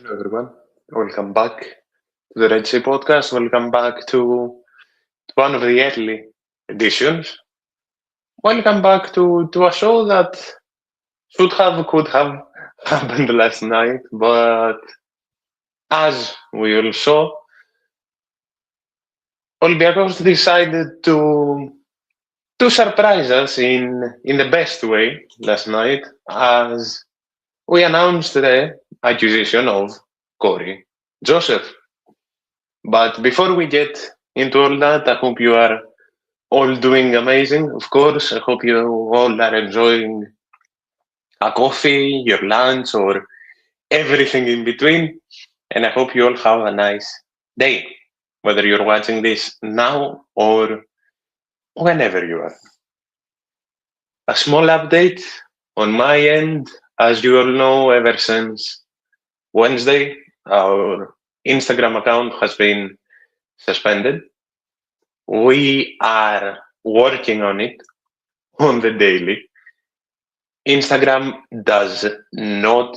Hello everyone, welcome back to the RedSeaPodcast. Welcome back to one of the early editions. Welcome back to a show that could have happened last night, but as we all saw, Olympiacos decided to surprise us in the best way last night as we announced the acquisition of Cory Joseph. But before we get into all that, I hope you are all doing amazing. Of course, I hope you all are enjoying a coffee, your lunch, or everything in between. And I hope you all have a nice day, whether you're watching this now or whenever you are. A small update on my end. As you all know, ever since Wednesday, our Instagram account has been suspended. We are working on it on the daily. Instagram does not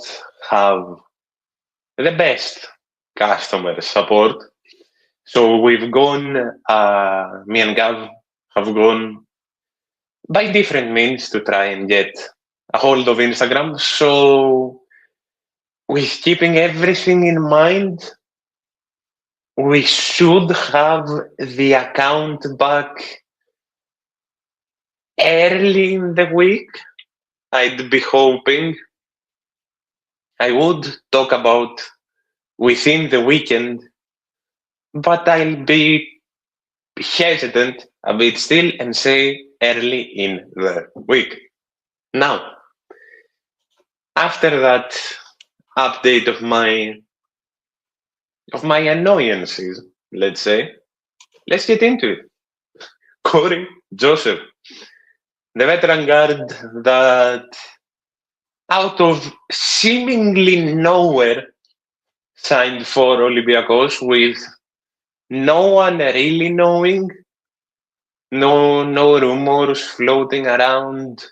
have the best customer support. So we've gone, me and Gav have gone by different means to try and get a hold of Instagram. So with keeping everything in mind, we should have the account back early in the week. I'd be hoping. I would talk about within the weekend, but I'll be hesitant a bit still and say early in the week. Now, after that update of my annoyances, let's say, let's get into it. Cory Joseph, the veteran guard that out of seemingly nowhere signed for Olympiacos with no one really knowing, no rumors floating around,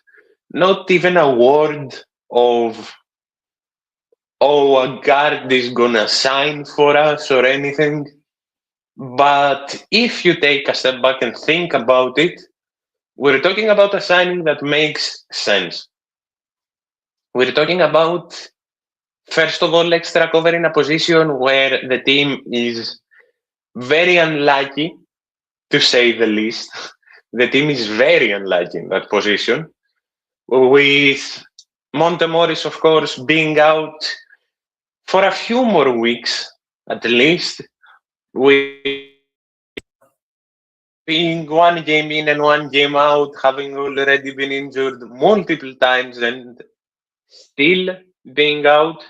not even a word of a guard is gonna sign for us or anything. But if you take a step back and think about it, we're talking about a signing that makes sense. We're talking about, first of all, extra cover in a position where the team is very unlucky, to say the least. The team is very unlucky in that position. With Montemoris, of course, being out for a few more weeks, at least, with being one game in and one game out, having already been injured multiple times and still being out,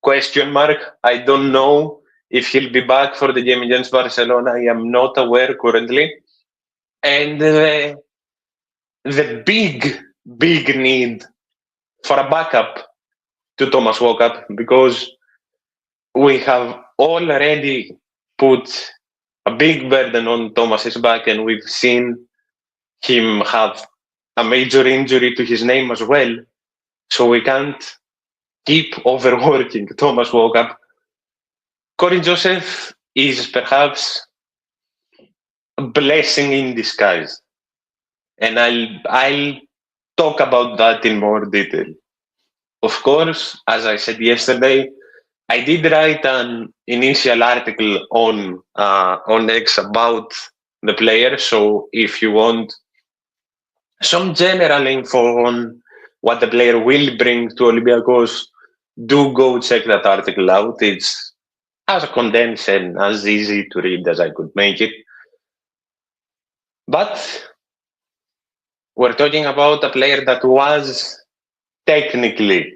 question mark. I don't know if he'll be back for the game against Barcelona. I am not aware currently. And the big need for a backup to Thomas Walkup, because we have already put a big burden on Thomas's back, and we've seen him have a major injury to his name as well. So we can't keep overworking Thomas Walkup. Cory Joseph is perhaps a blessing in disguise, and I'll talk about that in more detail. Of course, as I said yesterday, I did write an initial article on X about the player. So if you want some general info on what the player will bring to Olympiacos, do go check that article out. It's as condensed and as easy to read as I could make it. But we're talking about a player that was technically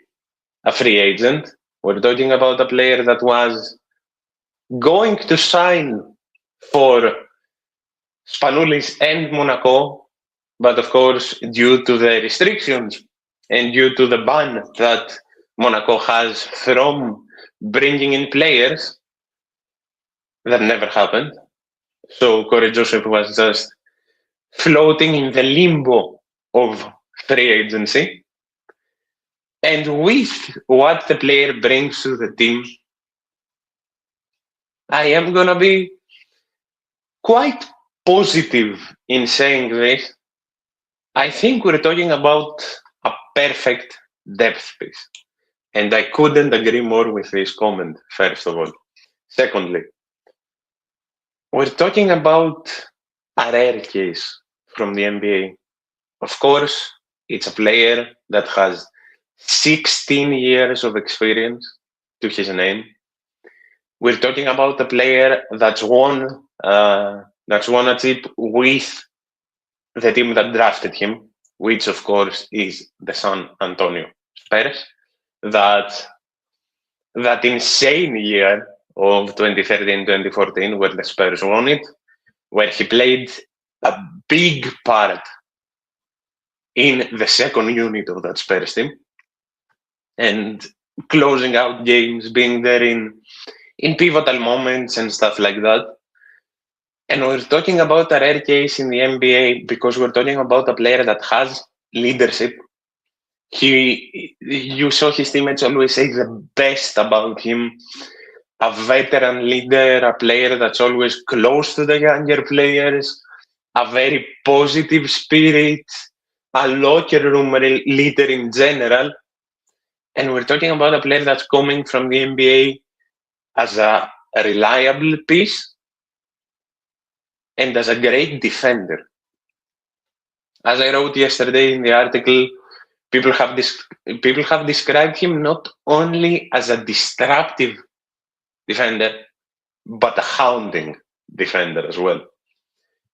a free agent. We're talking about a player that was going to sign for Spanoulis and Monaco, but of course, due to the restrictions and due to the ban that Monaco has from bringing in players, that never happened. So Cory Joseph was just floating in the limbo of free agency. And with what the player brings to the team, I am gonna be quite positive in saying this. I think we're talking about a perfect depth piece. And I couldn't agree more with this comment, first of all. Secondly, we're talking about a rare case from the NBA. Of course, it's a player that has 16 years of experience to his name. We're talking about a player that's won a chip with the team that drafted him, which of course is the San Antonio Spurs. That insane year of 2013-2014 where the Spurs won it, where he played a big part in the second unit of that Spurs team and closing out games, being there in pivotal moments and stuff like that. And we're talking about a rare case in the NBA because we're talking about a player that has leadership. You saw his teammates always say the best about him. A veteran leader, a player that's always close to the younger players, a very positive spirit, a locker room leader in general. And we're talking about a player that's coming from the NBA as a reliable piece and as a great defender. As I wrote yesterday in the article, people have described him not only as a disruptive defender, but a hounding defender as well.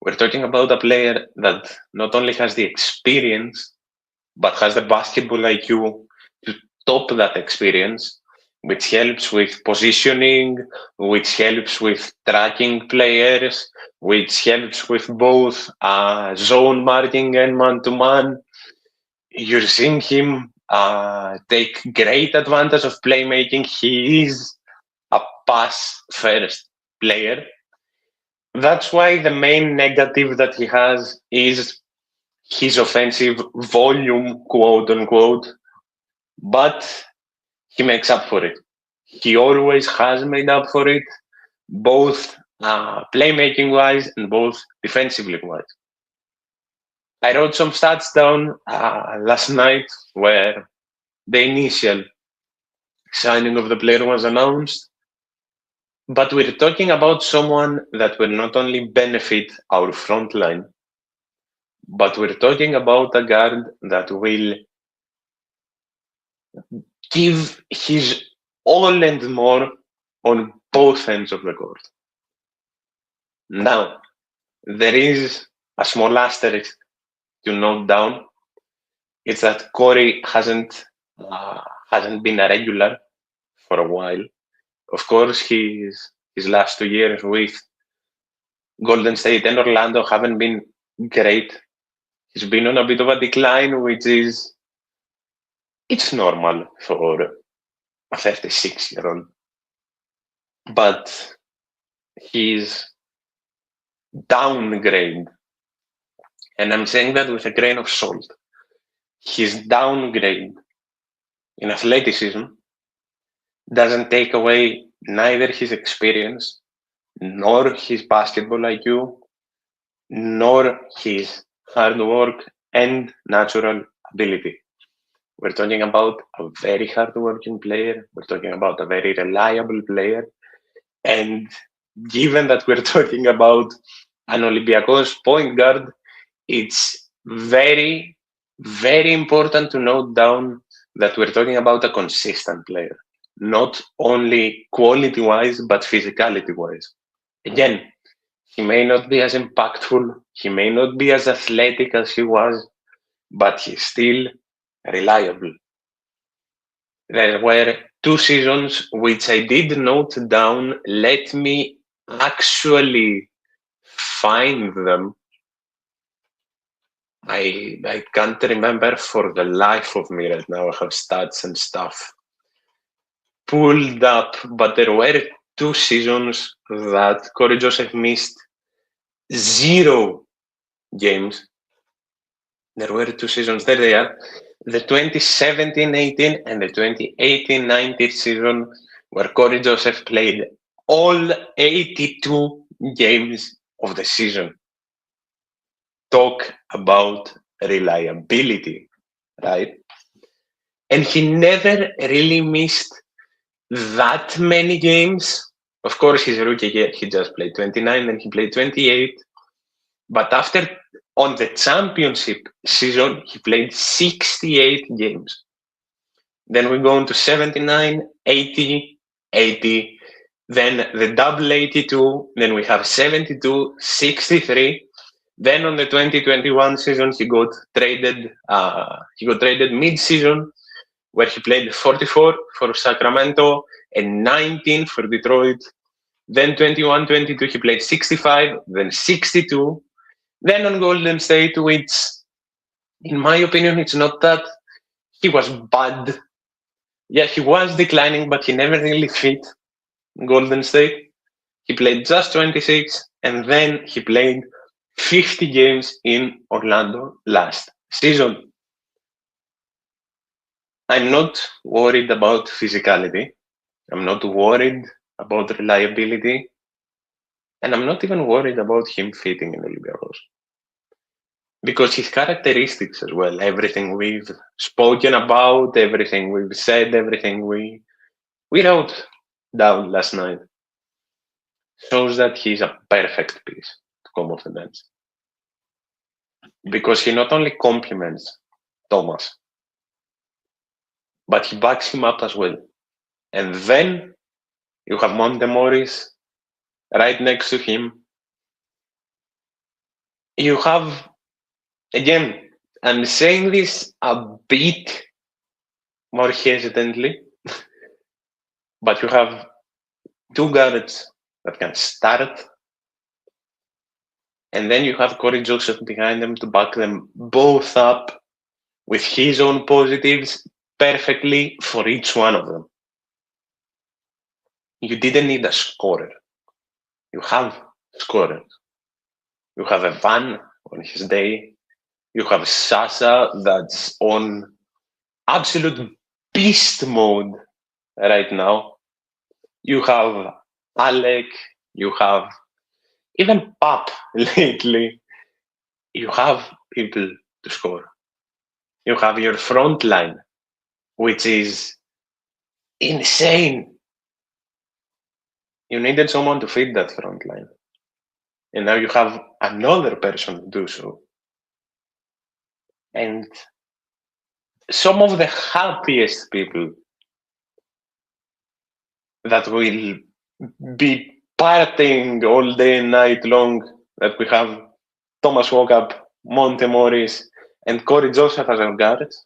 We're talking about a player that not only has the experience, but has the basketball IQ to top that experience, which helps with positioning, which helps with tracking players, which helps with both zone marking and man-to-man. You're seeing him take great advantage of playmaking. He is a pass-first player. That's why the main negative that he has is his offensive volume, quote unquote, but he makes up for it. He always has made up for it, both playmaking wise and both defensively wise. I wrote some stats down last night where the initial signing of the player was announced. But we're talking about someone that will not only benefit our front line, but we're talking about a guard that will give his all and more on both ends of the court. Now, there is a small asterisk to note down. It's that Cory hasn't been a regular for a while. Of course, his last 2 years with Golden State and Orlando haven't been great. He's been on a bit of a decline, which is it's normal for a 36-year-old. But his downgrade, and I'm saying that with a grain of salt, his downgrade in athleticism doesn't take away neither his experience, nor his basketball IQ, nor his hard work and natural ability. We're talking about a very hard-working player. We're talking about a very reliable player. And given that we're talking about an Olympiacos point guard, it's very, very important to note down that we're talking about a consistent player, not only quality-wise, but physicality-wise. Again, he may not be as impactful, he may not be as athletic as he was, but he's still reliable. There were 2 seasons which I did note down. Let me actually find them. I can't remember for the life of me right now. I have stats and stuff pulled up, but there were 2 seasons that Cory Joseph missed 0 games. There were 2 seasons. There they are. The 2017-18 and the 2018-19 season where Cory Joseph played all 82 games of the season. Talk about reliability, right? And he never really missed that many games. Of course, his rookie year, he just played 29, then he played 28. But after, on the championship season, he played 68 games. Then we go on to 79, 80, 80. Then the double 82. Then we have 72, 63. Then on the 2021 season, he got traded. He got traded mid-season, where he played 44 for Sacramento and 19 for Detroit. Then 21-22, he played 65, then 62. Then on Golden State, which, in my opinion, it's not that he was bad. Yeah, he was declining, but he never really fit Golden State. He played just 26, and then he played 50 games in Orlando last season. I'm not worried about physicality. I'm not worried about reliability. And I'm not even worried about him fitting in Olympiacos. Because his characteristics as well, everything we've spoken about, everything we've said, everything we wrote down last night, shows that he's a perfect piece to come off the bench. Because he not only complements Thomas, but he backs him up as well. And then you have Monte Morris right next to him. You have, again, I'm saying this a bit more hesitantly, but you have two guards that can start, and then you have Cory Joseph behind them to back them both up with his own positives perfectly for each one of them. You didn't need a scorer. You have scorers. You have a Van on his day. You have Sasha that's on absolute beast mode right now. You have Alec. You have even Pap lately. You have people to score. You have your front line, which is insane. You needed someone to feed that front line. And now you have another person to do so. And some of the happiest people that will be partying all day and night long, that we have Thomas Walkup, Monte Morris, and Cory Joseph as our guards,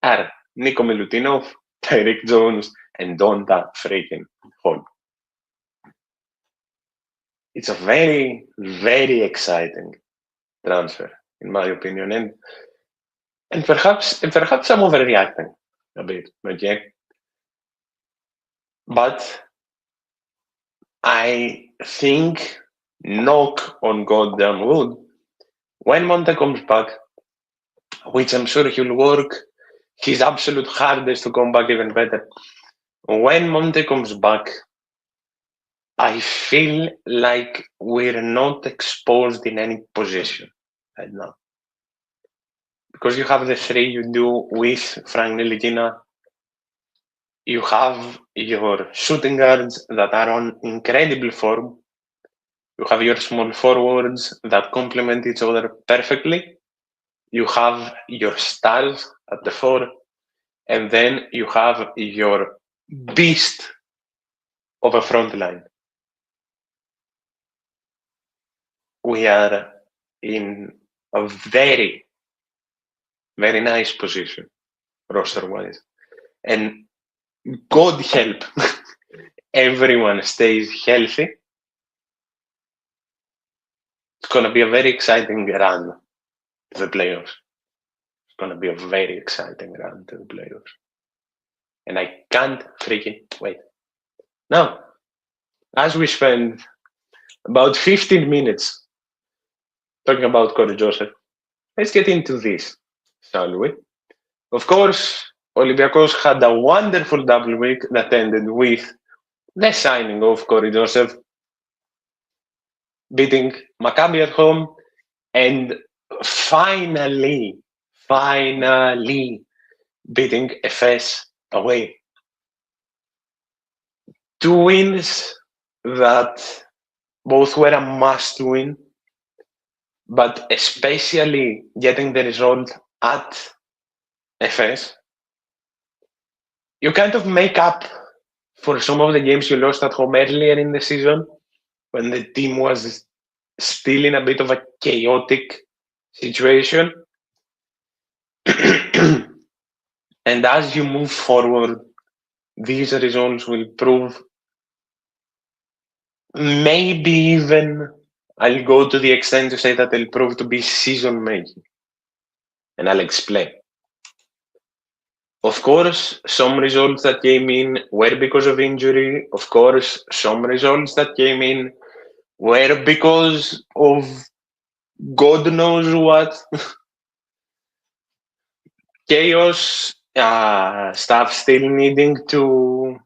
are Nico Milutinov, Tyreek Jones, and Donta freaking Hall. It's a very, very exciting transfer, in my opinion, and perhaps I'm overreacting a bit, okay? But I think, knock on goddamn wood, when Monte comes back, which I'm sure he'll work his absolute hardest to come back even better. When Monte comes back, I feel like we're not exposed in any position right now. Because you have the three you do with Frank Ntilikina. You have your shooting guards that are on incredible form. You have your small forwards that complement each other perfectly. You have your stars at the four. And then you have your beast of a front line. We are in a very, very nice position, roster-wise. And God help everyone stays healthy. It's going to be a very exciting run to the playoffs. It's going to be a very exciting run to the playoffs. And I can't freaking wait. Now, as we spend about 15 minutes talking about Cory Joseph, let's get into this, shall we? Of course, Olympiacos had a wonderful double week that ended with the signing of Cory Joseph, beating Maccabi at home, and finally beating Efes away. 2 wins that both were a must win, but especially getting the result at Efes, you kind of make up for some of the games you lost at home earlier in the season when the team was still in a bit of a chaotic situation. And as you move forward, these results will prove, maybe even I'll go to the extent to say that they'll prove to be season making. And I'll explain. Of course, some results that came in were because of injury. Of course, some results that came in were because of God knows what. Chaos, stuff still needing to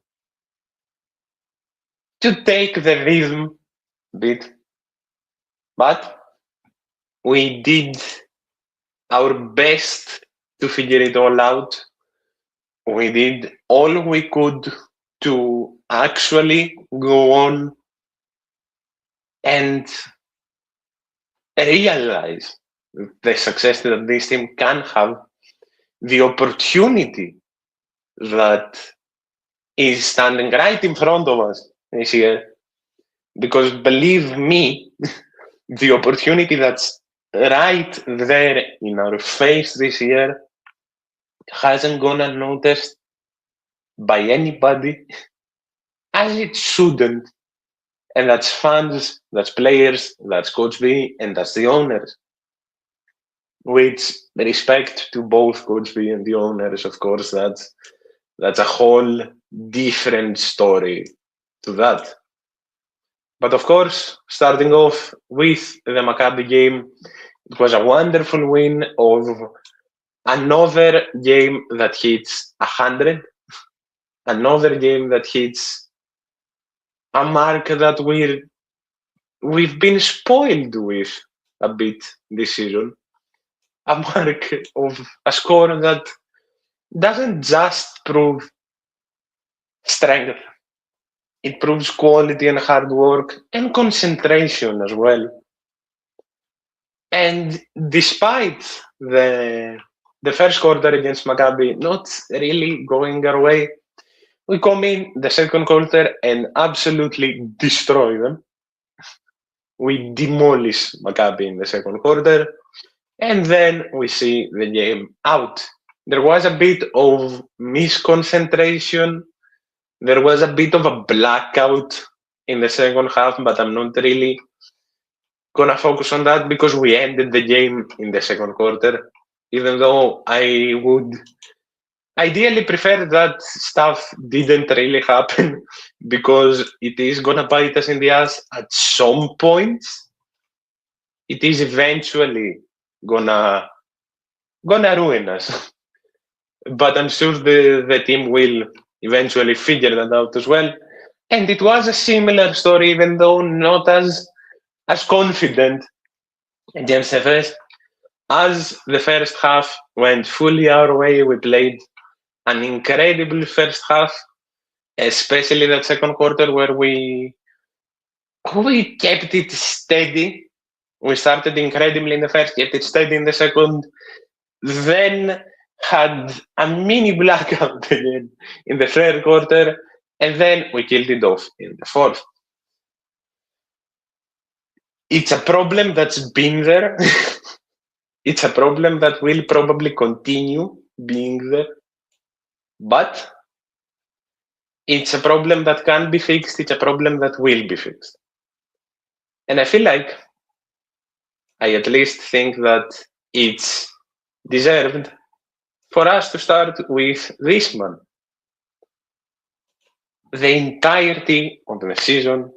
take the rhythm a bit. But we did our best to figure it all out. We did all we could to actually go on and realize the success that this team can have, the opportunity that is standing right in front of us this year. Because believe me, the opportunity that's right there in our face this year hasn't gone unnoticed by anybody, as it shouldn't. And that's fans, that's players, that's Coach B, and that's the owners. With respect to both Coach B and the owners, of course, that's a whole different story to that. But of course, starting off with the Maccabi game, it was a wonderful win of another game that hits 100, another game that hits a mark that we've been spoiled with a bit this season. A mark of a score that doesn't just prove strength. It proves quality and hard work and concentration as well. And despite the first quarter against Maccabi not really going our way, we come in the second quarter and absolutely destroy them. We demolish Maccabi in the second quarter, and then we see the game out. There was a bit of misconcentration. There was a bit of a blackout in the second half, but I'm not really gonna focus on that because we ended the game in the second quarter, even though I would ideally prefer that stuff didn't really happen because it is gonna bite us in the ass at some point. It is eventually gonna ruin us. But I'm sure the team will eventually figure that out as well. And it was a similar story, even though not as confident against Efes. As the first half went fully our way, we played an incredible first half, especially that second quarter where we kept it steady. We started incredibly in the first, kept it steady in the second, then had a mini blackout again in the third quarter, and then we killed it off in the fourth. It's a problem that's been there. It's a problem that will probably continue being there. But it's a problem that can be fixed. It's a problem that will be fixed. And I feel like I at least think that it's deserved for us to start with this man. The entirety of the season,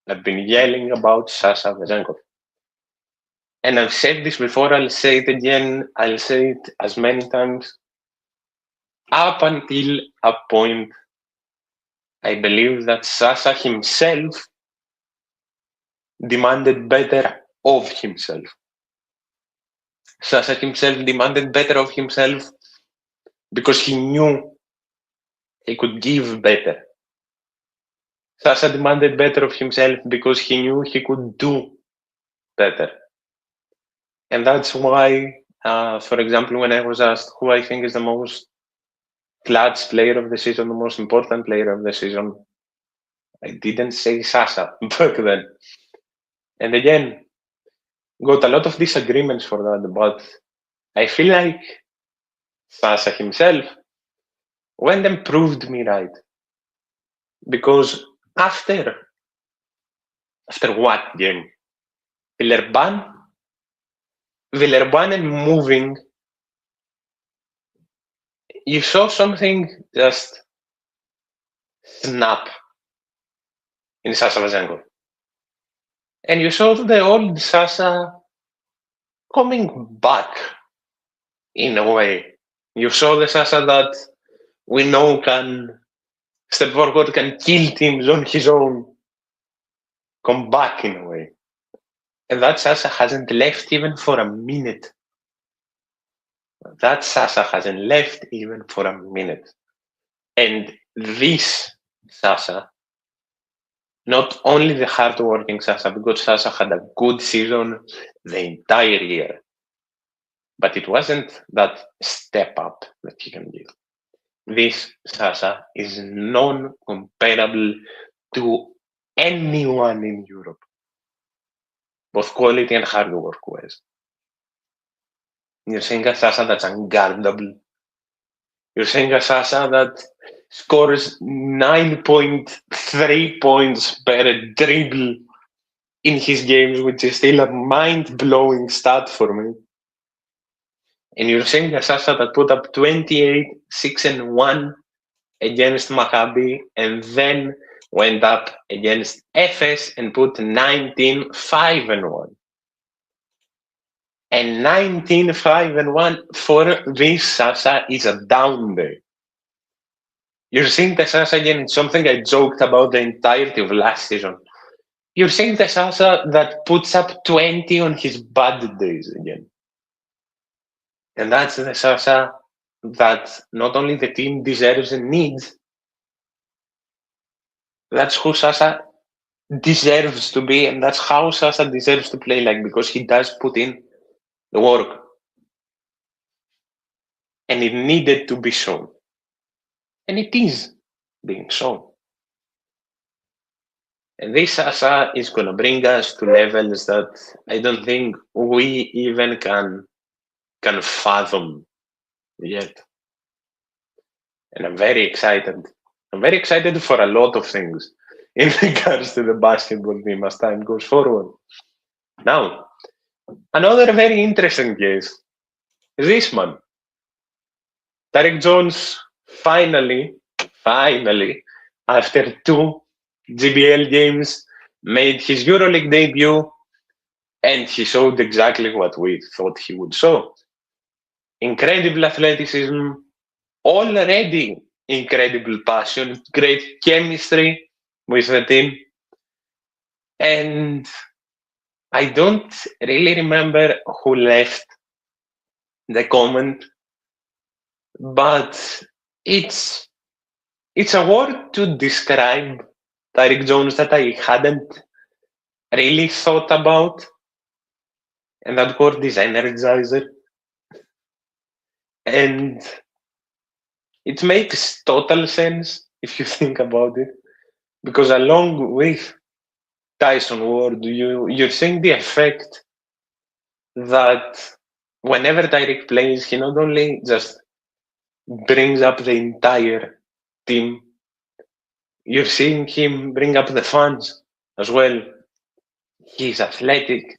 I've been yelling about Sasha Vezenkov. And I've said this before, I'll say it again, I'll say it as many times. Up until a point, I believe that Sasha himself demanded better of himself. Sasha himself demanded better of himself because he knew he could give better. Sasha demanded better of himself because he knew he could do better. And that's why, for example, when I was asked who I think is the most clutch player of the season, the most important player of the season, I didn't say Sasha back then. And again, got a lot of disagreements for that, but I feel like Sasha himself went and proved me right. Because after what game? Villeurbanne and moving, you saw something just snap in Sasha Vazenko. And you saw the old Sasha coming back in a way. You saw the Sasha that we know can step forward, can kill teams on his own, come back in a way. And that Sasha hasn't left even for a minute. That Sasha hasn't left even for a minute. And this Sasha, not only the hard-working Sasha, because Sasha had a good season the entire year, but it wasn't that step up that he can give. This Sasha is non-comparable to anyone in Europe, both quality and hard work wise. You're seeing a Sasha that's unguardable. You're seeing a Sasha that scores 9.3 points per dribble in his games, which is still a mind-blowing stat for me. And you're seeing a Sasha that put up 28, 6 and 1 against Maccabi, and then went up against Efes and put 19, 5 and 1. And 19, 5 and 1 for this Sasha is a down day. You're seeing the Sasha again, it's something I joked about the entirety of last season. You're seeing the Sasha that puts up 20 on his bad days again. And that's the Sasha that not only the team deserves and needs, that's who Sasha deserves to be, and that's how Sasha deserves to play like, because he does put in the work. And it needed to be shown. And it is being shown. And this Sasha is going to bring us to levels that I don't think we even can fathom yet. And I'm very excited. I'm very excited for a lot of things in regards to the basketball team as time goes forward. Now, another very interesting case is this man. Derek Jones finally, after 2 GBL games, made his Euroleague debut, and he showed exactly what we thought he would show. Incredible athleticism, already incredible passion, great chemistry with the team. And I don't really remember who left the comment, but it's a word to describe Derek Jones that I hadn't really thought about, and that word is energizer. And it makes total sense if you think about it, because along with Tyson Ward, you're seeing the effect that whenever Derek plays, he not only just brings up the entire team, you're seeing him bring up the fans as well. He's athletic,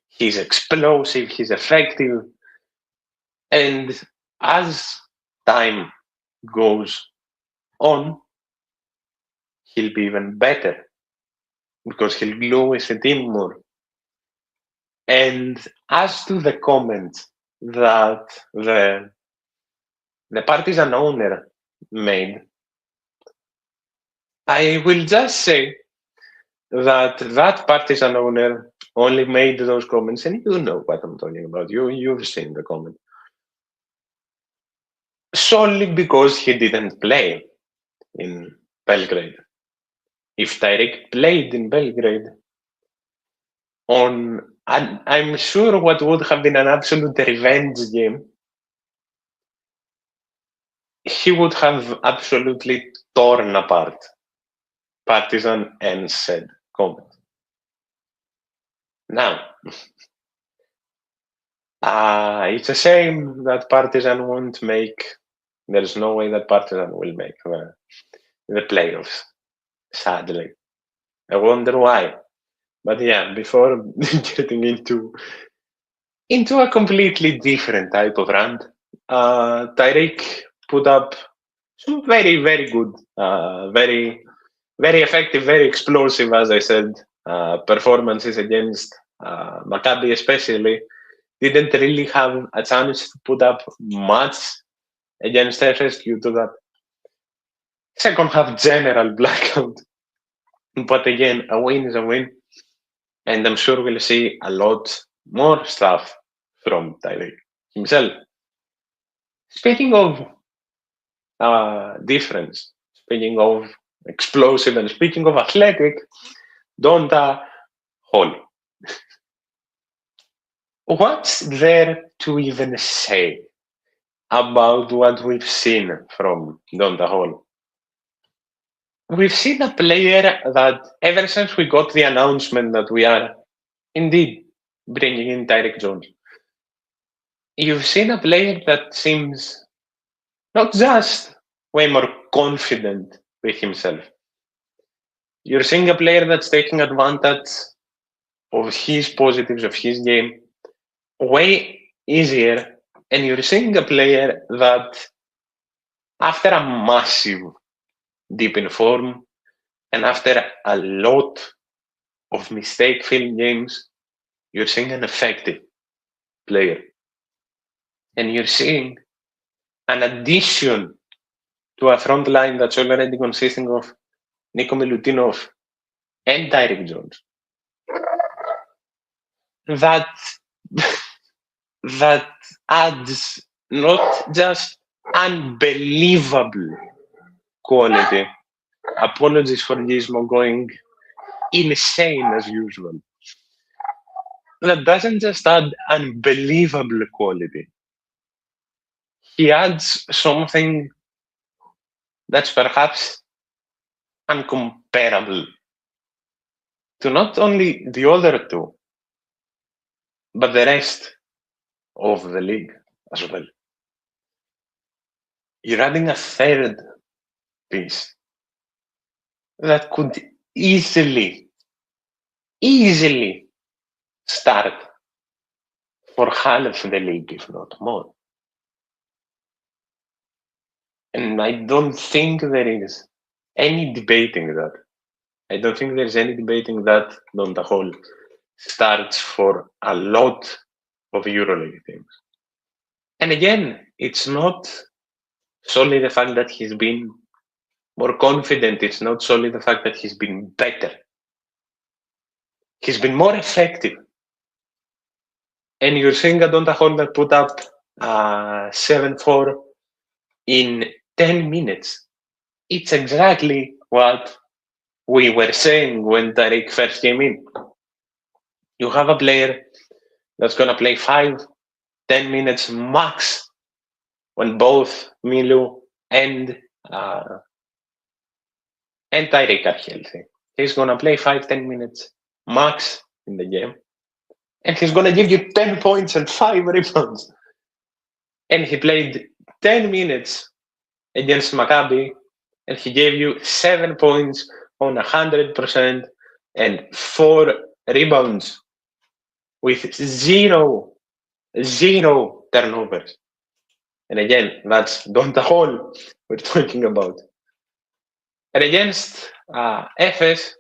he's explosive, he's effective. And as time goes on, he'll be even better because he'll glow with the team more. And as to the comment that the Partizan owner made, I will just say that partisan owner only made those comments, and you know what I'm talking about. You've seen the comment. Solely because he didn't play in Belgrade. If Tyreek played in Belgrade, I'm sure what would have been an absolute revenge game, he would have absolutely torn apart Partizan and said comment. Now, it's a shame that Partizan won't make. There's no way that Partizan will make the playoffs. Sadly, I wonder why. But yeah, before getting into a completely different type of rant, Tyreek put up some very, very good, very, very effective, very explosive, as I said, performances against Maccabi especially. Didn't really have a chance to put up much against Efes due to that second half general blackout. But again, a win is a win. And I'm sure we'll see a lot more stuff from Tyreek himself. Speaking of difference, speaking of explosive, and speaking of athletic, Donta Hall. What's there to even say about what we've seen from Donta Hall? We've seen a player that ever since we got the announcement that we are indeed bringing in Tyreek Jones, you've seen a player that seems not just way more confident with himself. You're seeing a player that's taking advantage of his positives, of his game, way easier. And you're seeing a player that, after a massive dip in form and after a lot of mistake-filled games, you're seeing an effective player. And you're seeing an addition to a front line that's already consisting of Nico Milutinov and Tyreek Jones. That that adds not just unbelievable quality. Apologies for Gizmo going insane as usual. That doesn't just add unbelievable quality. He adds something that's perhaps uncomparable to not only the other two, but the rest of the league as well. You're adding a third piece that could easily start for half the league, if not more. And I don't think there is any debating that. I don't think there's any debating that Donta Hall starts for a lot of Euroleague teams. And again, it's not solely the fact that he's been more confident. It's not solely the fact that he's been better. He's been more effective. And you're seeing a Donta Hall that put up 7-4 in 10 minutes. It's exactly what we were saying when Tyreek first came in. You have a player that's going to play 5-10 minutes max when both Milu and Tyreek are healthy. He's going to play 5-10 minutes max in the game. And he's going to give you 10 points and 5 rebounds. And he played 10 minutes against Maccabi, and he gave you 7 points on 100% and 4 rebounds with zero turnovers. And again, that's Donta Hall we're talking about. And against Efes,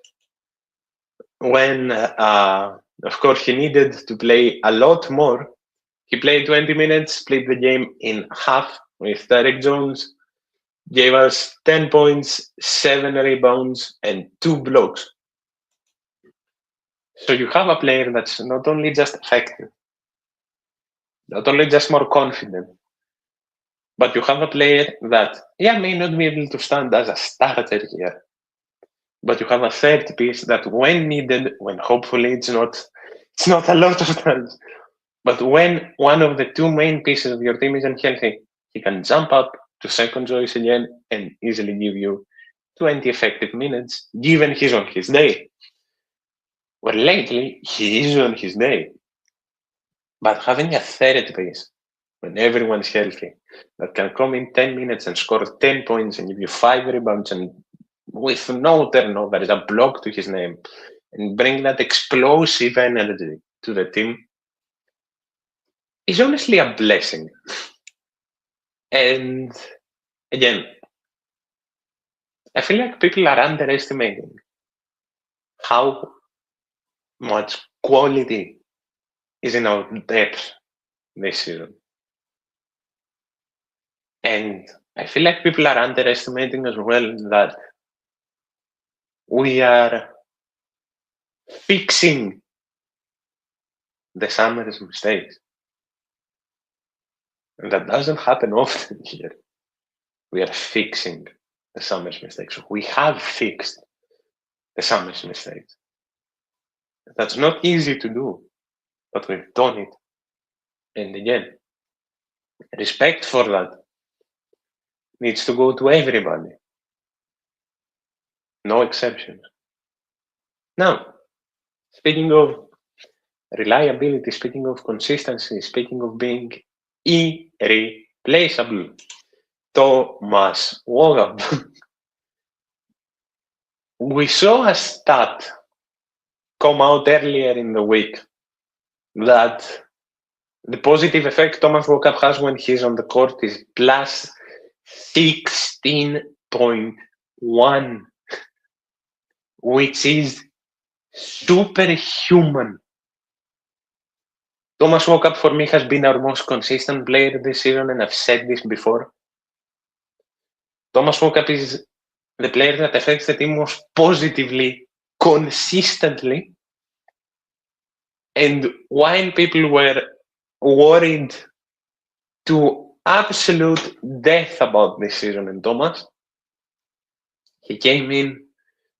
when, of course, he needed to play a lot more, he played 20 minutes, split the game in half with Tyreek Jones gave us 10 points, 7 rebounds, and 2 blocks. So you have a player that's not only just effective, not only just more confident, but you have a player that, may not be able to stand as a starter here. But you have a third piece that when needed, when hopefully it's not a lot of times, but when one of the two main pieces of your team isn't healthy, he can jump up to second choice again and easily give you 20 effective minutes, given he's on his day. Well, lately, he is on his day. But having a third piece, when everyone's healthy, that can come in 10 minutes and score 10 points and give you 5 rebounds and with no turnovers, a block to his name, and bring that explosive energy to the team, is honestly a blessing. And again, I feel like people are underestimating how much quality is in our depth this season. And I feel like people are underestimating as well that we are fixing the summer's mistakes. And that doesn't happen often here. We are fixing the summer's mistakes. We have fixed the summer's mistakes. That's not easy to do, but we've done it. And again, respect for that needs to go to everybody. No exceptions. Now, speaking of reliability, speaking of consistency, speaking of being irreplaceable, Thomas Wogab. We saw a stat come out earlier in the week that the positive effect Thomas Wogab has when he's on the court is plus 16.1, which is superhuman. Thomas Wogab for me has been our most consistent player this season, and I've said this before. Thomas Wogab is the player that affects the team most positively, consistently. And while people were worried to absolute death about this season and Thomas, he came in,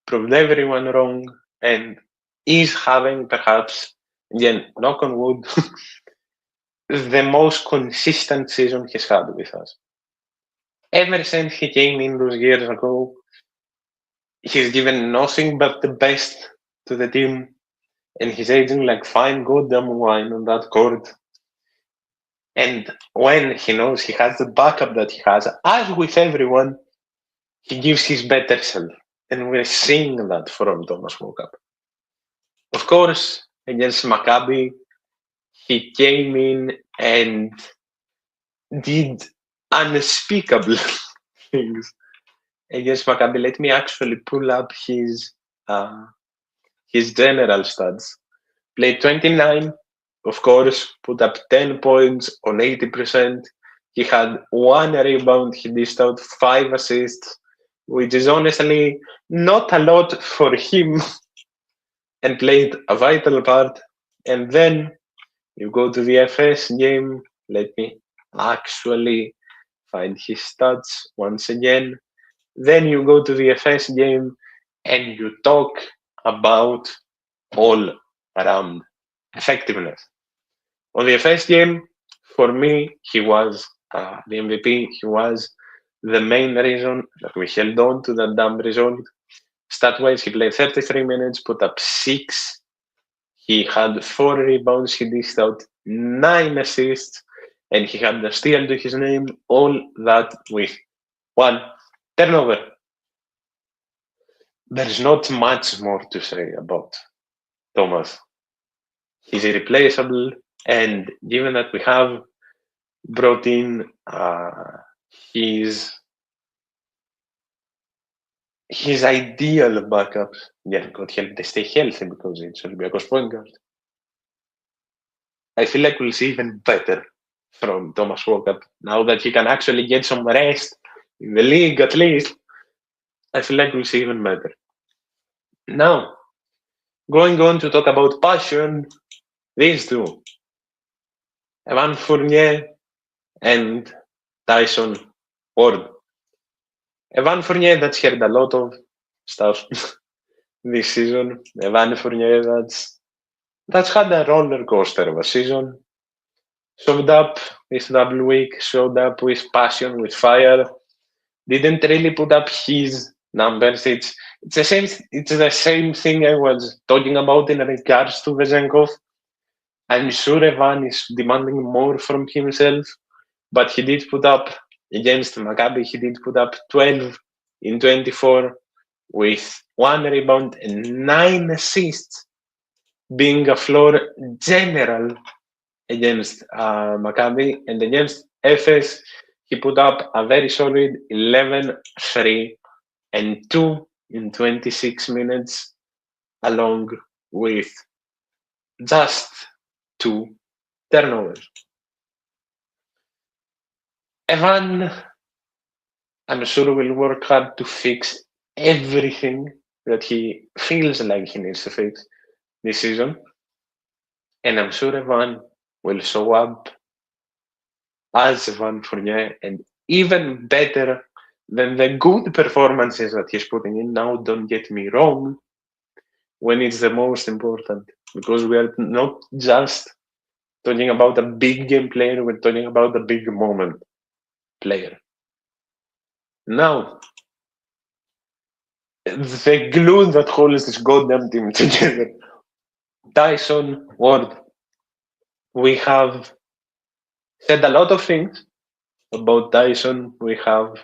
proved everyone wrong, and is having perhaps, again, knock on wood, the most consistent season he's had with us. Ever since he came in those years ago, he's given nothing but the best to the team, and he's aging like fine goddamn wine on that court. And when he knows he has the backup that he has, as with everyone, he gives his better self. And we're seeing that from Thomas Wogab. Of course, against Maccabi, he came in and did unspeakable things against Maccabi. Let me actually pull up his general stats. Played 29, of course, put up 10 points on 80%. He had 1 rebound, he dished out 5 assists, which is honestly not a lot for him, and played a vital part. And then you go to the FS game. Let me actually find his stats once again. Then you go to the FS game and you talk about all around effectiveness. On the FS game, for me, he was the MVP. He was the main reason that we held on to that damn result. Stat-wise, he played 33 minutes, put up 6. He had 4 rebounds, he dished out 9 assists, and he had the steal to his name, all that with 1 turnover. There's not much more to say about Thomas. He's irreplaceable, and given that we have brought in his ideal backups, God help they stay healthy because it's Olympiacos point guard. I feel like we'll see even better from Thomas Wogab now that he can actually get some rest in the league at least, I feel like we'll see even better. Now, going on to talk about passion, these two, Evan Fournier and Tyson Ward. Evan Fournier, that's heard a lot of stuff this season. Evan Fournier, that's had a roller coaster of a season. Showed up this double week, showed up with passion, with fire. Didn't really put up his numbers. It's the same thing I was talking about in regards to Vezenkov. I'm sure Evan is demanding more from himself, but he did put up against Maccabi. He did put up 12 in 24 with 1 rebound and 9 assists, being a floor general against Maccabi, and against Efes, he put up a very solid 11, 3, and 2 in 26 minutes, along with just 2 turnovers. Evan, I'm sure, will work hard to fix everything that he feels like he needs to fix this season. And I'm sure Evan will show up as Evan Fournier and even better than the good performances that he's putting in now. Don't get me wrong, when it's the most important, because we are not just talking about a big game player, we're talking about a big moment player. Now, the glue that holds this goddamn team together, Tyson Ward. We have said a lot of things about Tyson. We have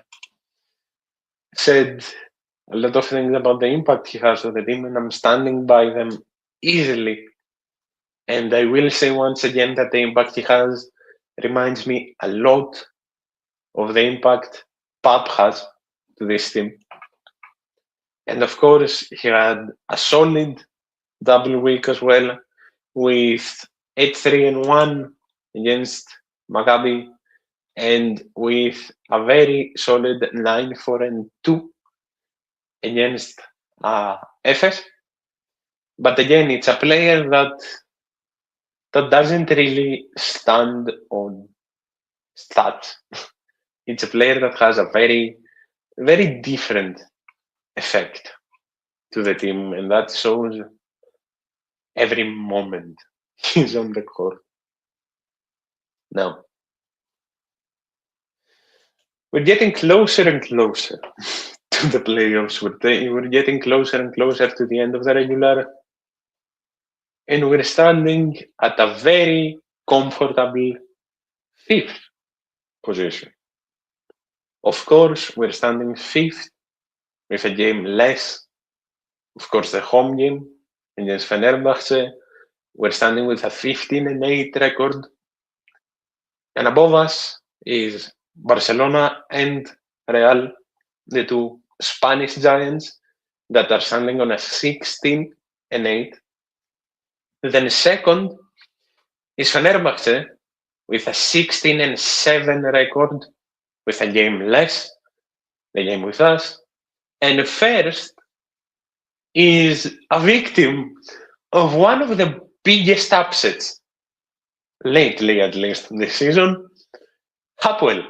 said a lot of things about the impact he has on the team, and I'm standing by them easily. And I will say once again that the impact he has reminds me a lot of the impact Pap has to this team. And of course, he had a solid double week as well, with 8-3-1 against Maccabi, and with a very solid 9-4-2 against Efes. But again, it's a player that doesn't really stand on stats. It's a player that has a very, very different effect to the team, and that shows every moment he's on the court. Now, we're getting closer and closer to the playoffs. We're getting closer and closer to the end of the regular, and we're standing at a very comfortable 5th position. Of course, we're standing 5th with a game less. Of course, the home game against Fenerbahce, we're standing with a 15-8 record. And above us is Barcelona and Real, the two Spanish giants that are standing on a 16-8. Then second is Fenerbahce with a 16-7 record, with a game less, the game with us. And first is a victim of one of the biggest upsets, lately at least this season, Hapoel.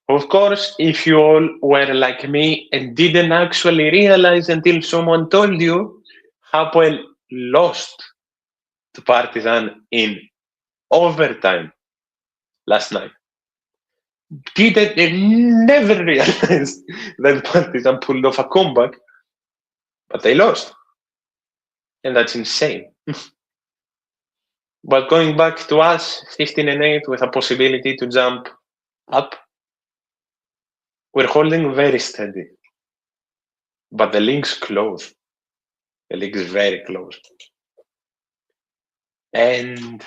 Of course, if you all were like me and didn't actually realize until someone told you, Hapoel lost to Partizan in overtime last night. Never realized that Partizan pulled off a comeback, but they lost. And that's insane. But going back to us, 15-8 with a possibility to jump up, we're holding very steady. But the league's close. The league is very close. And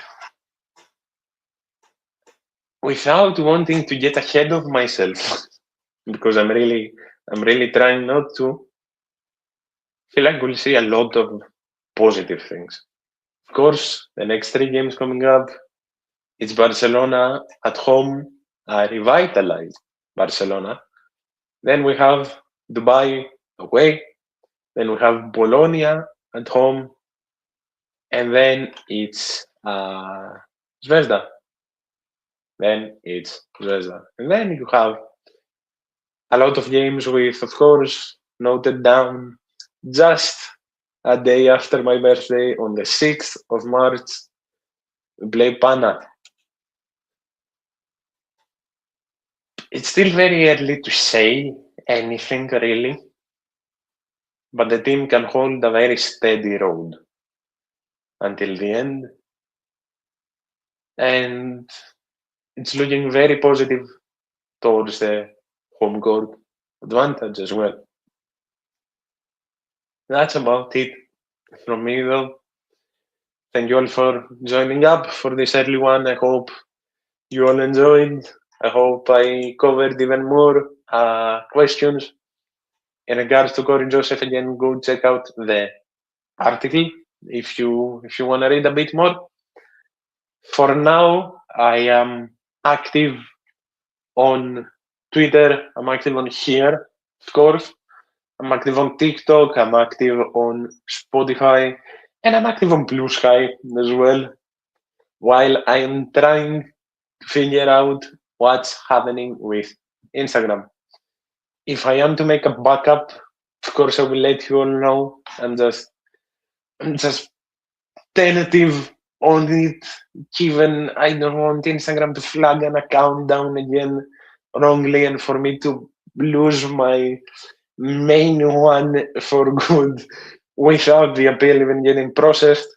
without wanting to get ahead of myself, because I'm really trying not to, I feel like we'll see a lot of positive things. Of course, the next 3 games coming up, it's Barcelona at home, a revitalized Barcelona, Then we have Dubai away. Then we have Bologna at home. And then it's Zvezda. Then it's Zvezda. And then you have a lot of games with, of course, noted down just a day after my birthday on the 6th of March. We play Pana. It's still very early to say anything really, but the team can hold a very steady road until the end. And it's looking very positive towards the home court advantage as well. That's about it from me, though. Thank you all for joining up for this early one. I hope you all enjoyed. I hope I covered even more questions. In regards to Cory Joseph, again, go check out the article if you want to read a bit more. For now, I am active on Twitter. I'm active on here, of course. I'm active on TikTok. I'm active on Spotify. And I'm active on Blue Sky as well. While I am trying to figure out what's happening with Instagram. If I am to make a backup, of course I will let you all know. I'm just tentative on it, given I don't want Instagram to flag an account down again wrongly and for me to lose my main one for good without the appeal even getting processed.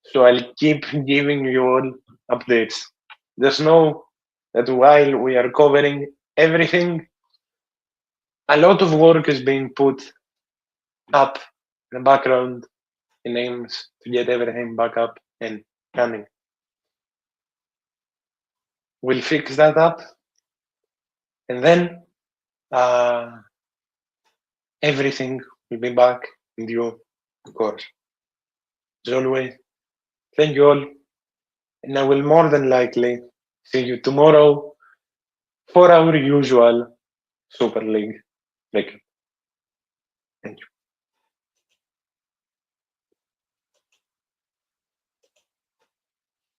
So I'll keep giving you all updates. Just know that while we are covering everything, a lot of work is being put up in the background in aims to get everything back up and running. We'll fix that up, and then everything will be back with you, of course. As always, thank you all, and I will more than likely see you tomorrow for our usual Super League recap. Thank you.